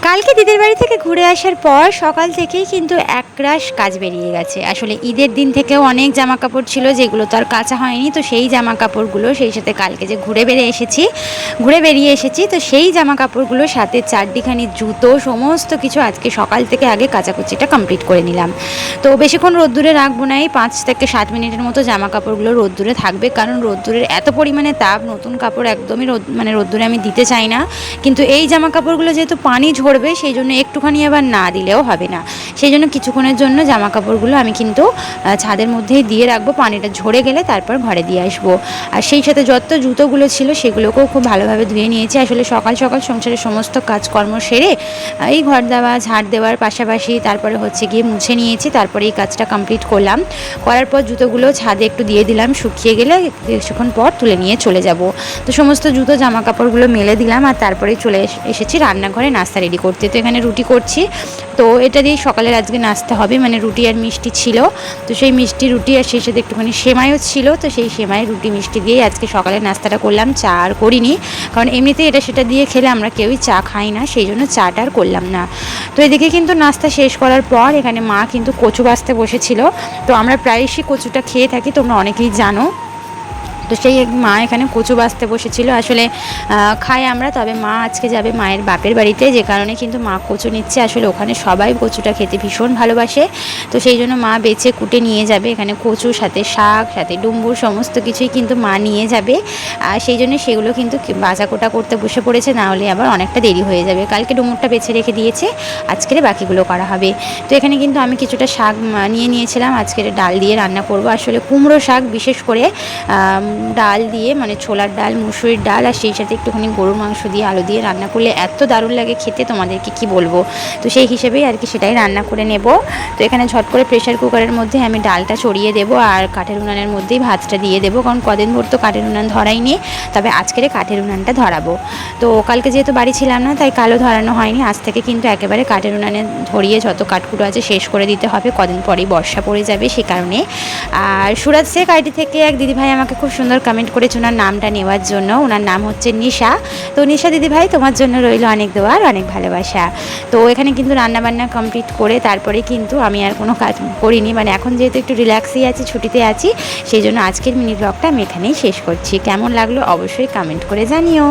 কালকে দিদির বাড়ি থেকে ঘুরে আসার পর সকাল থেকেই কিন্তু একরাশ কাজ বেরিয়ে গেছে। আসলে ঈদের দিন থেকেও অনেক জামা কাপড় ছিল যেগুলো তো আর কাচা হয়নি, তো সেই জামা কাপড়গুলো সেই সাথে কালকে যে ঘুরে বেরিয়ে এসেছি তো সেই জামা কাপড়গুলোর সাথে চারটিখানি জুতো সমস্ত কিছু আজকে সকাল থেকে আগে কাচাকুচিটা কমপ্লিট করে নিলাম। তো বেশিক্ষণ রোদ্দুরে রাখবো না, এই 5 থেকে 7 মিনিটের মতো জামা কাপড়গুলো রোদ্দুরে থাকবে, কারণ রোদ্দুরের এত পরিমাণে তাপ, নতুন কাপড় একদমই রোদ্দুরে আমি দিতে চাই না। কিন্তু এই জামা কাপড়গুলো যেহেতু পানি ঝরবে সেই জন্য একটুখানি আবার না দিলেও হবে না, সেই জন্য কিছুক্ষণের জন্য জামা কাপড়গুলো আমি কিন্তু ছাদের মধ্যেই দিয়ে রাখবো, পানিটা ঝরে গেলে তারপর ঘরে দিয়ে আসবো। আর সেই সাথে যত জুতোগুলো ছিল সেগুলোকেও খুব ভালোভাবে ধুয়ে নিয়েছি। আসলে সকাল সকাল সংসারের সমস্ত কাজকর্ম সেরে এই ঘর দেওয়া ঝাড় দেওয়ার পাশাপাশি তারপরে হচ্ছে গিয়ে মুছে নিয়েছি, তারপরে এই কাজটা কমপ্লিট করলাম। করার পর জুতোগুলো ছাদে একটু দিয়ে দিলাম, শুকিয়ে গেলে কিছুক্ষণ পর তুলে নিয়ে চলে যাব। তো সমস্ত জুতো জামা কাপড়গুলো মেলে দিলাম আর তারপরে চলে এসেছি রান্নাঘরে নাস্তা রেডি করতে। তো এখানে রুটি করছি, তো এটা দিয়েই সকালের আজকে নাস্তা হবে, মানে রুটি আর মিষ্টি ছিল, তো সেই মিষ্টি রুটি আর সেই সাথে একটুখানি সেমাইও ছিল, তো সেই সেমাই রুটি মিষ্টি দিয়েই আজকে সকালের নাস্তাটা করলাম। চা আর করিনি, কারণ এমনিতে এটা সেটা দিয়ে খেলে আমরা কেউই চা খাই না, সেই জন্য চাটা আর করলাম না। তো এদিকে কিন্তু নাস্তা শেষ করার পর এখানে মা কিন্তু কচু বাছতে বসেছিল। তো আমরা প্রায়শই কচুটা খেয়ে থাকি, তোমরা অনেকেই জানো। তো সেই মা এখানে কচু বাছতে বসেছিল, আসলে খাই আমরা, তবে মা আজকে যাবে মায়ের বাপের বাড়িতে, যে কারণে কিন্তু মা কচু নিচ্ছে। আসলে ওখানে সবাই কচুটা খেতে ভীষণ ভালোবাসে, তো সেই জন্য মা বেছে কুটে নিয়ে যাবে। এখানে কচু সাথে শাক সাথে ডুম্বুর সমস্ত কিছুই কিন্তু মা নিয়ে যাবে, আর সেই জন্য সেগুলো কিন্তু বাছা কোটা করতে বসে পড়েছে, না হলে আবার অনেকটা দেরি হয়ে যাবে। কালকে ডুমুরটা বেছে রেখে দিয়েছে, আজকের বাকিগুলো করা হবে। তো এখানে কিন্তু আমি কিছুটা শাক নিয়ে নিয়েছিলাম, আজকের ডাল দিয়ে রান্না করব। আসলে কুমড়ো শাক বিশেষ করে ডাল দিয়ে, মানে ছোলার ডাল, মুসুরির ডাল আর সেই সাথে একটুখানি গরুর মাংস দিয়ে আলু দিয়ে রান্না করলে এত দারুণ লাগে খেতে, তোমাদেরকে কি বলবো। তো সেই হিসেবেই আর কি সেটাই রান্না করে নেব। তো এখানে ঝট করে প্রেশার কুকারের মধ্যে আমি ডালটা চড়িয়ে দেবো আর কাঠের উনানের মধ্যেই ভাতটা দিয়ে দেবো, কারণ কদিন ভোর তো কাঠের উনান ধরাইনি, তবে আজকের কাঠের উনানটা ধরাবো। তো কালকে যেহেতু বাড়ি ছিলাম না তাই কালো ধরানো হয়নি, আজ থেকে কিন্তু একেবারে কাঠের উনানে ধরিয়ে যত কাঠকুটো আছে শেষ করে দিতে হবে, কদিন পরেই বর্ষা পড়ে যাবে সে কারণে। আর সুরাজ শেখ আইডি থেকে এক দিদিভাই আমাকে খুব সুন্দর কমেন্ট করেছে ওনার নামটা নেওয়ার জন্য, ওনার নাম হচ্ছে নিশা। তো নিশা দিদিভাই, তোমার জন্য রইল অনেক দোয়া আর অনেক ভালোবাসা। তো এখানে কিন্তু রান্নাবান্না কমপ্লিট করে তারপরে কিন্তু আমি আর কোনো কাজ করিনি, মানে এখন যেহেতু একটু রিল্যাক্সই আছি, ছুটিতে আছি, সেই জন্য আজকের মিনি ব্লগটা আমি এখানেই শেষ করছি। কেমন লাগলো অবশ্যই কমেন্ট করে জানিও।